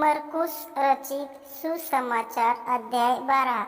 मरकुस रचित सुसमाचार अध्याय 12।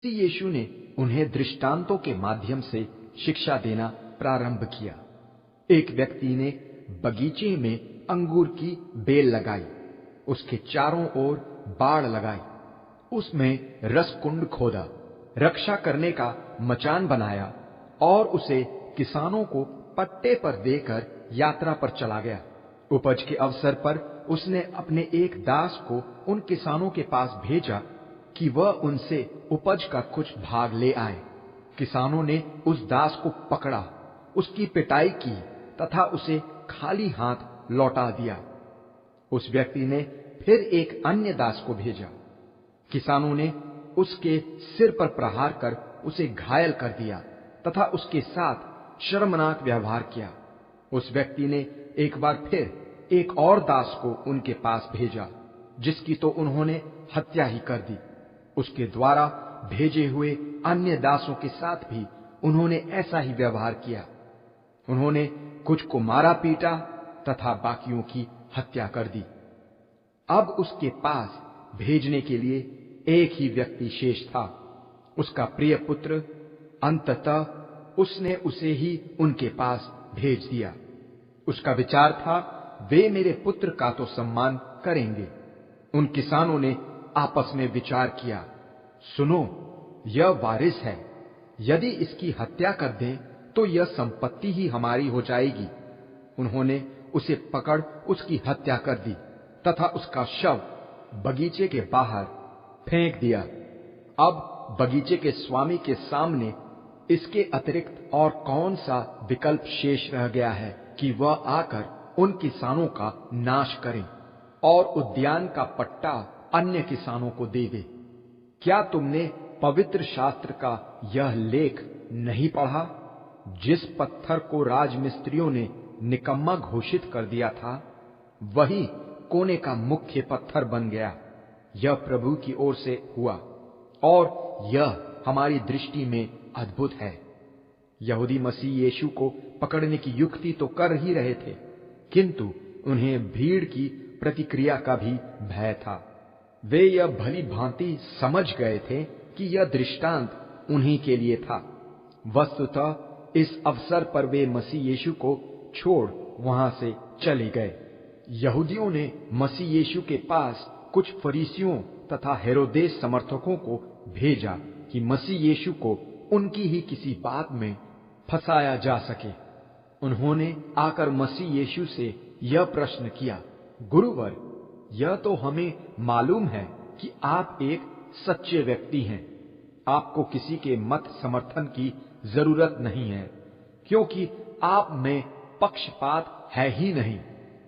यीशु ने उन्हें दृष्टांतों के माध्यम से शिक्षा देना प्रारंभ किया। एक व्यक्ति ने बगीचे में अंगूर की बेल लगाई, उसके चारों ओर बाड़ लगाई, उसमें रसकुंड खोदा, रक्षा करने का मचान बनाया और उसे किसानों को पट्टे पर देकर यात्रा पर चला गया। उपज के अवसर पर उसने अपने एक दास को उन किसानों के पास भेजा कि वह उनसे उपज का कुछ भाग ले आए। किसानों ने उस दास को पकड़ा, उसकी पिटाई की तथा उसे खाली हाथ लौटा दिया। उस व्यक्ति ने फिर एक अन्य दास को भेजा। किसानों ने उसके सिर पर प्रहार कर उसे घायल कर दिया तथा उसके साथ शर्मनाक व्यवहार किया। उस व्यक्ति ने एक बार फिर एक और दास को उनके पास भेजा, जिसकी तो उन्होंने हत्या ही कर दी। उसके द्वारा भेजे हुए अन्य दासों के साथ भी उन्होंने ऐसा ही व्यवहार किया। उन्होंने कुछ को मारा पीटा तथा बाकियों की हत्या कर दी। अब उसके पास भेजने के लिए एक ही व्यक्ति शेष था, उसका प्रिय पुत्र। अंततः उसने उसे ही उनके पास भेज दिया। उसका विचार था, वे मेरे पुत्र का तो सम्मान करेंगे। उन किसानों ने आपस में विचार किया, सुनो, यह वारिस है, यदि इसकी हत्या कर दें तो यह संपत्ति ही हमारी हो जाएगी। उन्होंने उसे पकड़ उसकी हत्या कर दी तथा उसका शव बगीचे के बाहर फेंक दिया। अब बगीचे के स्वामी के सामने इसके अतिरिक्त और कौन सा विकल्प शेष रह गया है कि वह आकर उन किसानों का नाश करे और उद्यान का पट्टा अन्य किसानों को दे दे। क्या तुमने पवित्र शास्त्र का यह लेख नहीं पढ़ा? जिस पत्थर को राजमिस्त्रियों ने निकम्मा घोषित कर दिया था, वही कोने का मुख्य पत्थर बन गया। यह प्रभु की ओर से हुआ और यह हमारी दृष्टि में अद्भुत है। यहूदी मसीह यीशु को पकड़ने की युक्ति तो कर ही रहे थे, किंतु उन्हें भीड़ की प्रतिक्रिया का भी भय था। वे यह भली भांति समझ गए थे कि यह दृष्टांत उन्हीं के लिए था। वस्तुतः इस अवसर पर वे मसीह यीशु को छोड़ वहां से चले गए। यहूदियों ने मसीह यीशु के पास कुछ फरीसियों तथा हेरोदेस समर्थकों को भेजा कि मसीह यीशु को उनकी ही किसी बात में फंसाया जा सके। उन्होंने आकर मसीह यीशु से यह प्रश्न किया, गुरुवर, यह तो हमें मालूम है कि आप एक सच्चे व्यक्ति हैं। आपको किसी के मत समर्थन की जरूरत नहीं है, क्योंकि आप में पक्षपात है ही नहीं।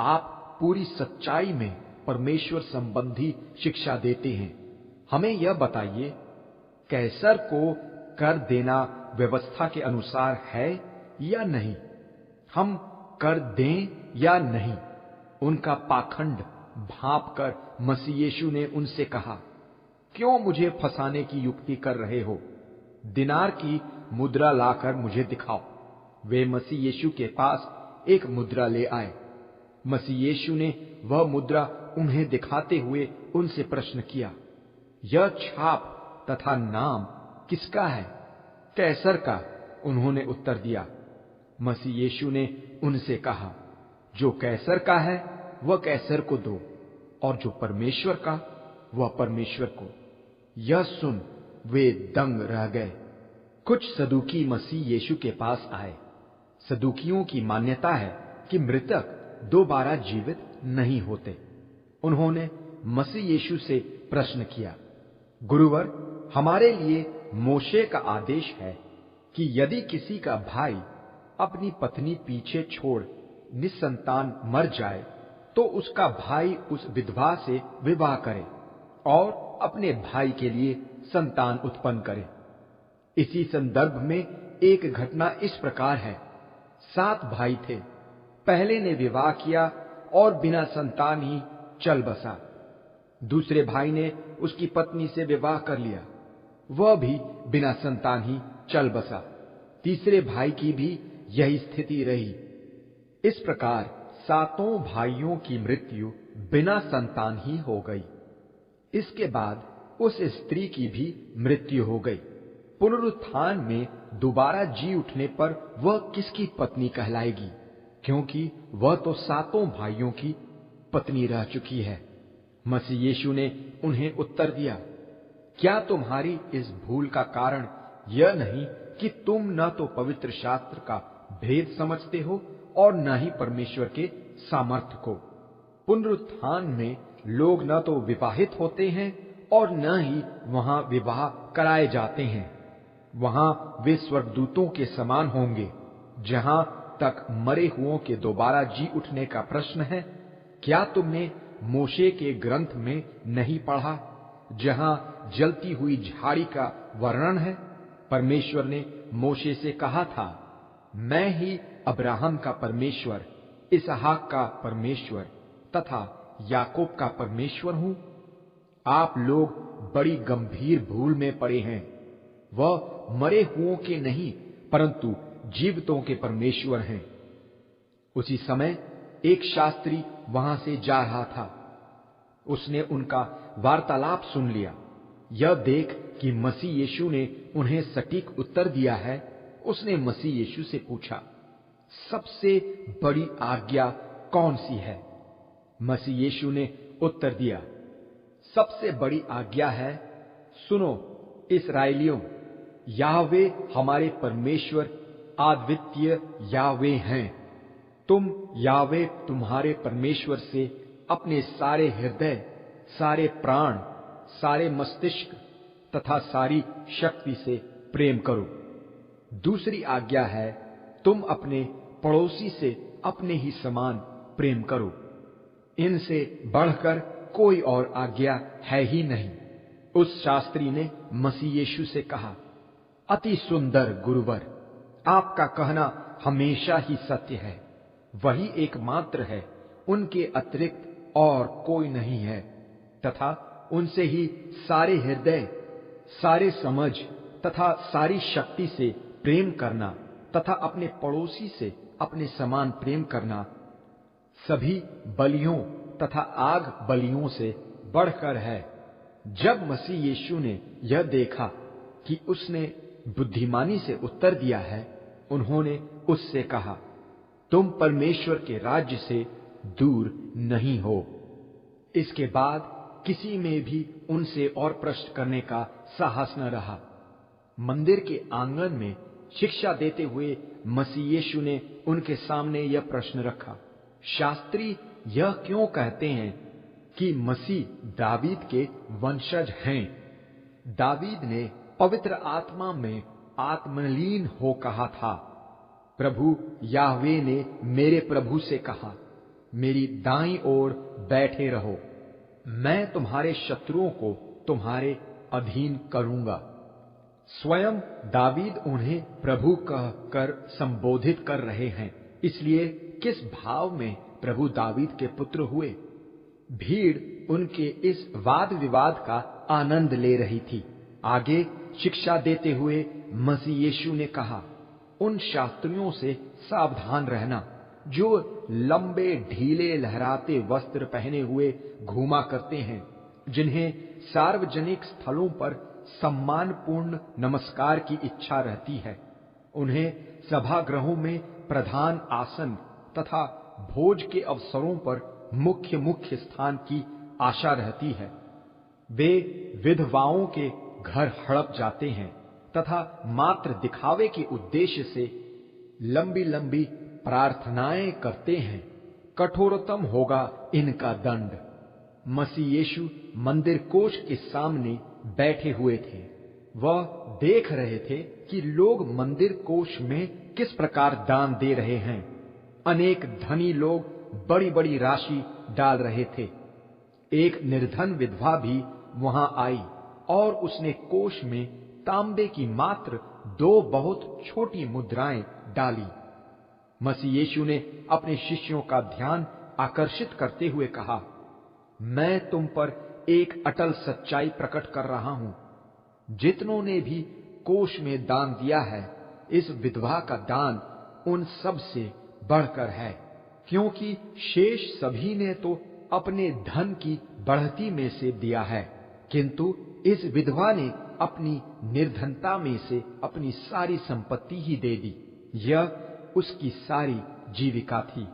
आप पूरी सच्चाई में परमेश्वर संबंधी शिक्षा देते हैं। हमें यह बताइए, कैसर को कर देना व्यवस्था के अनुसार है या नहीं? हम कर दें या नहीं? उनका पाखंड भांप कर मसीह यीशु ने उनसे कहा, क्यों मुझे फंसाने की युक्ति कर रहे हो? दिनार की मुद्रा लाकर मुझे दिखाओ। वे मसीह यीशु के पास एक मुद्रा ले आए। मसीह यीशु ने वह मुद्रा उन्हें दिखाते हुए उनसे प्रश्न किया, यह छाप तथा नाम किसका है? कैसर का, उन्होंने उत्तर दिया। मसीह यीशु ने उनसे कहा, जो कैसर का है वह कैसर को दो, और जो परमेश्वर का वह परमेश्वर को। यह सुन वे दंग रह गए। कुछ सदूकी मसीह यीशु के पास आए। सदूकियों की मान्यता है कि मृतक दोबारा जीवित नहीं होते। उन्होंने मसीह यीशु से प्रश्न किया, गुरुवर, हमारे लिए मोशे का आदेश है कि यदि किसी का भाई अपनी पत्नी पीछे छोड़ निसंतान मर जाए तो उसका भाई उस विधवा से विवाह करे और अपने भाई के लिए संतान उत्पन्न करे। इसी संदर्भ में एक घटना इस प्रकार है। 7 भाई थे। पहले ने विवाह किया और बिना संतान ही चल बसा। दूसरे भाई ने उसकी पत्नी से विवाह कर लिया, वह भी बिना संतान ही चल बसा। तीसरे भाई की भी यही स्थिति रही। इस प्रकार 7 भाइयों की मृत्यु बिना संतान ही हो गई। इसके बाद उस स्त्री की भी मृत्यु हो गई। पुनरुत्थान में दोबारा जी उठने पर वह किसकी पत्नी कहलाएगी, क्योंकि वह तो 7 भाइयों की पत्नी रह चुकी है। मसीह यीशु ने उन्हें उत्तर दिया, क्या तुम्हारी इस भूल का कारण यह नहीं कि तुम न तो पवित्र शास्त्र का भेद समझते हो और न ही परमेश्वर के सामर्थ्य को। पुनरुत्थान में लोग न तो विवाहित होते हैं और न ही वहां विवाह कराए जाते हैं। वहां वे स्वर्गदूतों के समान होंगे। जहां तक मरे हुओं के दोबारा जी उठने का प्रश्न है, क्या तुमने मोशे के ग्रंथ में नहीं पढ़ा, जहां जलती हुई झाड़ी का वर्णन है? परमेश्वर ने मोशे से कहा था, मैं ही अब्राहम का परमेश्वर, इसहाक का परमेश्वर तथा याकूब का परमेश्वर हूं। आप लोग बड़ी गंभीर भूल में पड़े हैं। वह मरे हुओं के नहीं परंतु जीवितों के परमेश्वर हैं। उसी समय एक शास्त्री वहां से जा रहा था। उसने उनका वार्तालाप सुन लिया। यह देख कि मसीह यीशु ने उन्हें सटीक उत्तर दिया है, उसने मसीह यीशु से पूछा, सबसे बड़ी आज्ञा कौन सी है? मसीह यीशु ने उत्तर दिया, सबसे बड़ी आज्ञा है, सुनो इस्राएलियों, याहवे हमारे परमेश्वर अद्वितीय याहवे हैं। तुम याहवे तुम्हारे परमेश्वर से अपने सारे हृदय, सारे प्राण, सारे मस्तिष्क तथा सारी शक्ति से प्रेम करो। दूसरी आज्ञा है, तुम अपने पड़ोसी से अपने ही समान प्रेम करो। इनसे बढ़कर कोई और आज्ञा है ही नहीं। उस शास्त्री ने मसीह यीशु से कहा, अति सुंदर गुरुवर, आपका कहना हमेशा ही सत्य है। वही एकमात्र है, उनके अतिरिक्त और कोई नहीं है, तथा उनसे ही सारे हृदय, सारे समझ तथा सारी शक्ति से प्रेम करना तथा अपने पड़ोसी से अपने समान प्रेम करना सभी बलियों तथा आग बलियों से बढ़कर है। जब मसीह यीशु ने यह देखा कि उसने बुद्धिमानी से उत्तर दिया है, उन्होंने उससे कहा, तुम परमेश्वर के राज्य से दूर नहीं हो। इसके बाद किसी में भी उनसे और प्रश्न करने का साहस न रहा। मंदिर के आंगन में शिक्षा देते हुए मसीह यीशु ने उनके सामने यह प्रश्न रखा, शास्त्री यह क्यों कहते हैं कि मसीह दावीद के वंशज हैं? दावीद ने पवित्र आत्मा में आत्मलीन हो कहा था, प्रभु याहवे ने मेरे प्रभु से कहा, मेरी दाईं ओर बैठे रहो, मैं तुम्हारे शत्रुओं को तुम्हारे अधीन करूंगा। स्वयं दावीद उन्हें प्रभु कहकर संबोधित कर रहे हैं, इसलिए किस भाव में प्रभु दावीद के पुत्र हुए? भीड़ उनके इस वाद विवाद का आनंद ले रही थी। आगे शिक्षा देते हुए मसीह यीशु ने कहा, उन शास्त्रियों से सावधान रहना जो लंबे ढीले लहराते वस्त्र पहने हुए घूमा करते हैं, जिन्हें सार्वजनिक स्थलों पर सम्मानपूर्ण नमस्कार की इच्छा रहती है। उन्हें सभागृहों में प्रधान आसन तथा भोज के अवसरों पर मुख्य स्थान की आशा रहती है। वे विधवाओं के घर हड़प जाते हैं तथा मात्र दिखावे के उद्देश्य से लंबी लंबी प्रार्थनाएं करते हैं। कठोरतम होगा इनका दंड। मसीह यीशु मंदिर कोष के सामने बैठे हुए थे। वह देख रहे थे कि लोग मंदिर कोष में किस प्रकार दान दे रहे हैं। अनेक धनी लोग बड़ी बड़ी राशि डाल रहे थे। एक निर्धन विधवा भी वहां आई और उसने कोष में तांबे की मात्र 2 बहुत छोटी मुद्राएं डाली। मसीह यीशु ने अपने शिष्यों का ध्यान आकर्षित करते हुए कहा, मैं तुम पर एक अटल सच्चाई प्रकट कर रहा हूं, जितनों ने भी कोष में दान दिया है, इस विधवा का दान उन सब से बढ़कर है, क्योंकि शेष सभी ने तो अपने धन की बढ़ती में से दिया है, किंतु इस विधवा ने अपनी निर्धनता में से अपनी सारी संपत्ति ही दे दी। यह उसकी सारी जीविका थी।